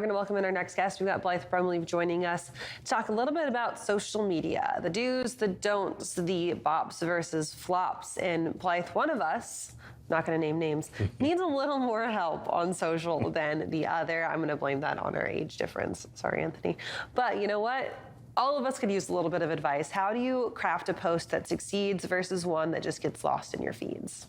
We're going to welcome in our next guest. We've got Blythe Brumleve joining us to talk a little bit about social media, the do's, the don'ts, the bops versus flops. And Blythe, one of us, not going to name names, needs a little more help on social than the other. I'm going to blame that on our age difference. Sorry, Anthony. But you know what? All of us could use a little bit of advice. How do you craft a post that succeeds versus one that just gets lost in your feeds?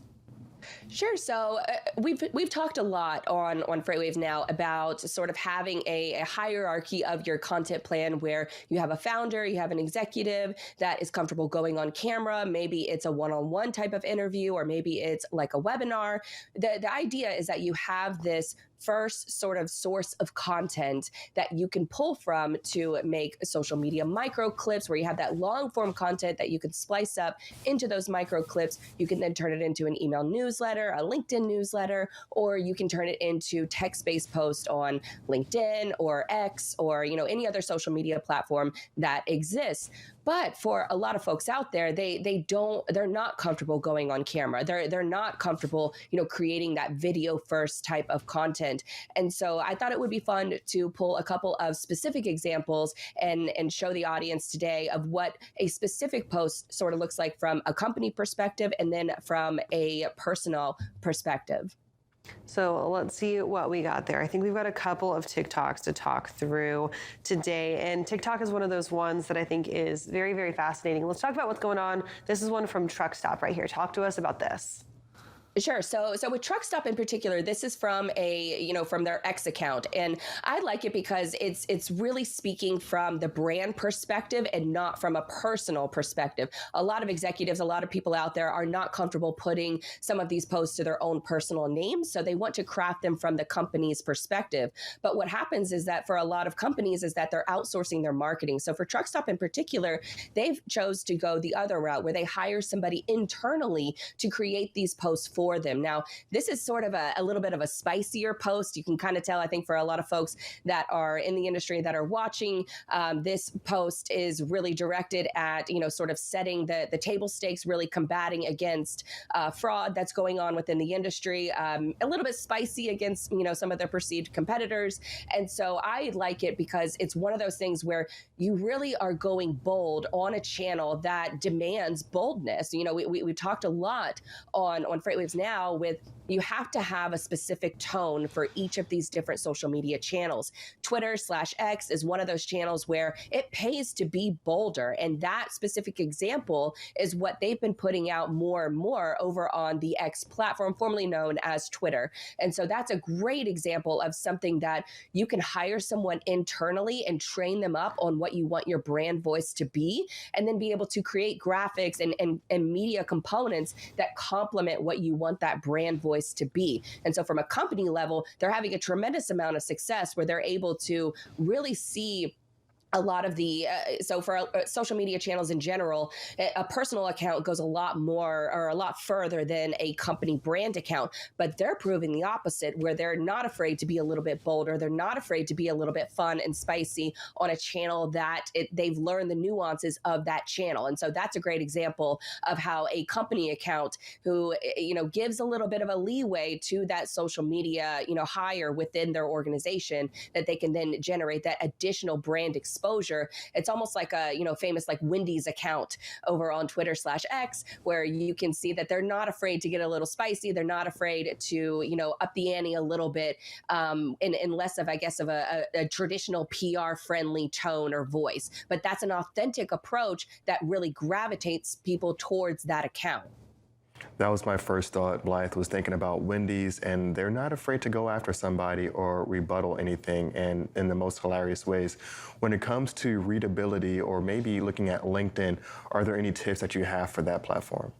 Sure. So we've talked a lot on FreightWaves now about sort of having a hierarchy of your content plan where you have a founder, you have an executive that is comfortable going on camera. Maybe it's a one-on-one type of interview, or maybe it's like a webinar. The idea is that you have this first sort of source of content that you can pull from to make social media micro clips, where you have that long form content that you can splice up into those micro clips. You can then turn it into an email newsletter, a LinkedIn newsletter, or you can turn it into text-based post on LinkedIn or X or any other social media platform that exists. But for a lot of folks out there, they're not comfortable going on camera. They're not comfortable, creating that video first type of content. And so I thought it would be fun to pull a couple of specific examples and show the audience today of what a specific post sort of looks like from a company perspective and then from a personal perspective. So let's see what we got there. I think we've got a couple of TikToks to talk through today. And TikTok is one of those ones that I think is very, very fascinating. Let's talk about what's going on. This is one from Truck Stop right here. Talk to us about this. Sure. So with Truck Stop in particular, this is from from their X account. And I like it because it's really speaking from the brand perspective and not from a personal perspective. A lot of executives, a lot of people out there are not comfortable putting some of these posts to their own personal names. So they want to craft them from the company's perspective. But what happens is that for a lot of companies is that they're outsourcing their marketing. So for Truck Stop in particular, they've chose to go the other route where they hire somebody internally to create these posts for them. Now, this is sort of a little bit of a spicier post. You can kind of tell, I think, for a lot of folks that are in the industry that are watching, this post is really directed at, sort of setting the table stakes, really combating against fraud that's going on within the industry, a little bit spicy against, some of their perceived competitors. And so I like it because it's one of those things where you really are going bold on a channel that demands boldness. We talked a lot on FreightWaves now with you have to have a specific tone for each of these different social media channels. Twitter/X is one of those channels where it pays to be bolder. And that specific example is what they've been putting out more and more over on the X platform, formerly known as Twitter. And so that's a great example of something that you can hire someone internally and train them up on what you want your brand voice to be, and then be able to create graphics and media components that complement what you want that brand voice to be. And so from a company level, they're having a tremendous amount of success where they're able to really see a lot of the, so for social media channels in general, a personal account goes a lot more or a lot further than a company brand account, but they're proving the opposite, where they're not afraid to be a little bit bolder. They're not afraid to be a little bit fun and spicy on a channel that they've learned the nuances of that channel. And so that's a great example of how a company account who, gives a little bit of a leeway to that social media, hire within their organization, that they can then generate that additional brand exposure. It's almost like a, famous like Wendy's account over on Twitter/X, where you can see that they're not afraid to get a little spicy. They're not afraid to, up the ante a little bit, in less of, I guess, of a traditional PR friendly tone or voice. But that's an authentic approach that really gravitates people towards that account. That was my first thought, Blythe, was thinking about Wendy's, and they're not afraid to go after somebody or rebuttal anything, and in the most hilarious ways. When it comes to readability or maybe looking at LinkedIn, are there any tips that you have for that platform?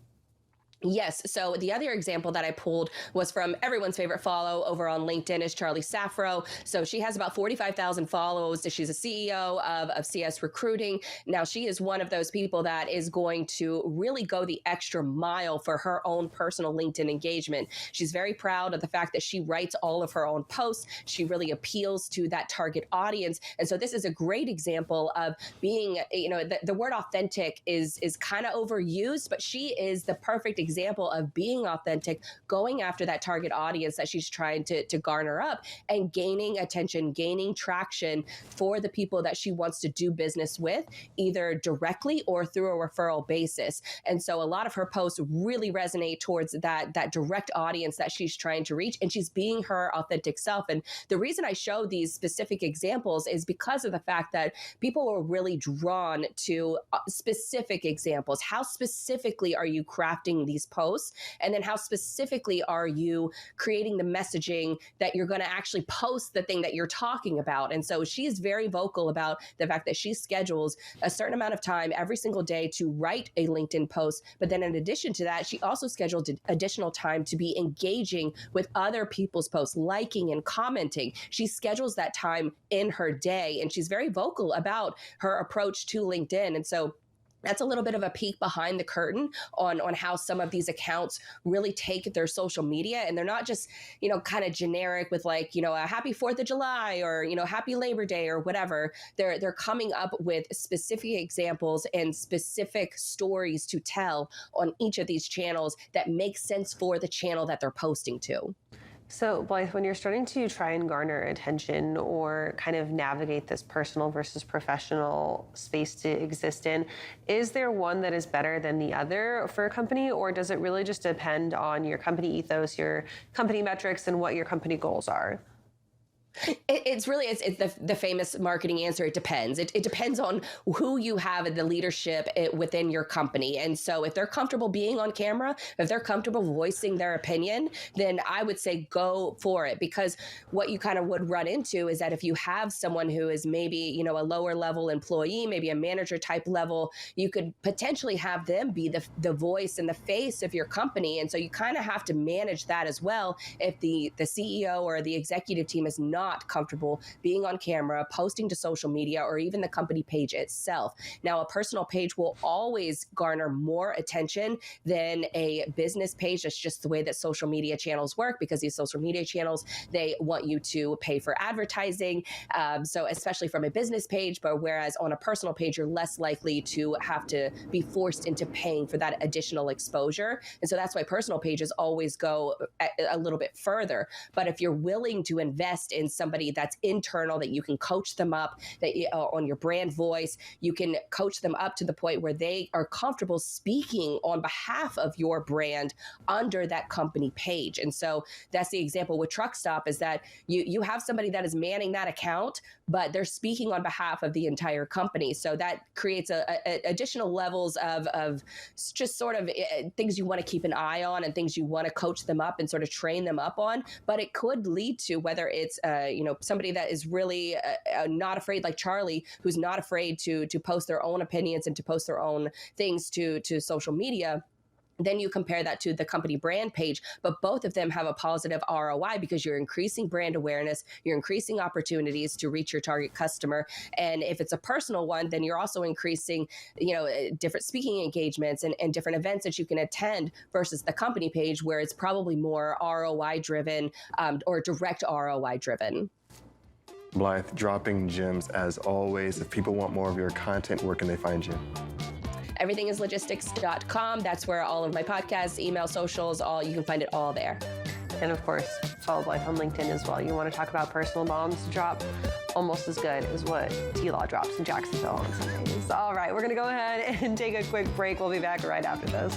Yes. So the other example that I pulled was from everyone's favorite follow over on LinkedIn is Charlie Safro. So she has about 45,000 follows. She's a CEO of CS Recruiting. Now, she is one of those people that is going to really go the extra mile for her own personal LinkedIn engagement. She's very proud of the fact that she writes all of her own posts. She really appeals to that target audience. And so this is a great example of being, the word authentic is kind of overused, but she is the perfect example example of being authentic, going after that target audience that she's trying to garner up, and gaining attention, gaining traction for the people that she wants to do business with, either directly or through a referral basis. And so a lot of her posts really resonate towards that direct audience that she's trying to reach, and she's being her authentic self. And the reason I show these specific examples is because of the fact that people are really drawn to specific examples. How specifically are you crafting these posts? And then how specifically are you creating the messaging that you're going to actually post the thing that you're talking about? And so she is very vocal about the fact that she schedules a certain amount of time every single day to write a LinkedIn post. But then in addition to that, she also scheduled additional time to be engaging with other people's posts, liking and commenting. She schedules that time in her day, and she's very vocal about her approach to LinkedIn. And so that's a little bit of a peek behind the curtain on how some of these accounts really take their social media, and they're not just, kind of generic with like, a happy 4th of July or, happy Labor Day or whatever. They're coming up with specific examples and specific stories to tell on each of these channels that make sense for the channel that they're posting to. So, Blythe, when you're starting to try and garner attention or kind of navigate this personal versus professional space to exist in, is there one that is better than the other for a company, or does it really just depend on your company ethos, your company metrics, and what your company goals are? It's the famous marketing answer. It depends. It depends on who you have in the leadership within your company. And so if they're comfortable being on camera, if they're comfortable voicing their opinion, then I would say go for it. Because what you kind of would run into is that if you have someone who is maybe, a lower level employee, maybe a manager type level, you could potentially have them be the voice and the face of your company. And so you kind of have to manage that as well. If the CEO or the executive team is not comfortable being on camera, posting to social media, or even the company page itself. Now, a personal page will always garner more attention than a business page. That's just the way that social media channels work, because these social media channels, they want you to pay for advertising. So especially from a business page, but whereas on a personal page, you're less likely to have to be forced into paying for that additional exposure. And so that's why personal pages always go a little bit further. But if you're willing to invest in somebody that's internal, that you can coach them up, that on your brand voice, you can coach them up to the point where they are comfortable speaking on behalf of your brand under that company page. And so that's the example with Truck Stop, is that you have somebody that is manning that account, but they're speaking on behalf of the entire company. So that creates additional levels of just sort of things you want to keep an eye on and things you want to coach them up and sort of train them up on. But it could lead to, whether it's somebody that is really not afraid, like Charlie, who's not afraid to post their own opinions and to post their own things to social media. Then you compare that to the company brand page, but both of them have a positive ROI because you're increasing brand awareness, you're increasing opportunities to reach your target customer. And if it's a personal one, then you're also increasing, different speaking engagements and different events that you can attend, versus the company page where it's probably more ROI driven or direct ROI driven. Blythe, dropping gems as always. If people want more of your content, where can they find you? Everythingislogistics.com. That's where all of my podcasts, email, socials, you can find it all there. And of course, follow Blythe on LinkedIn as well. You want to talk about personal bombs to drop, almost as good as what T-Law drops in Jacksonville on Sundays. All right, we're going to go ahead and take a quick break. We'll be back right after this.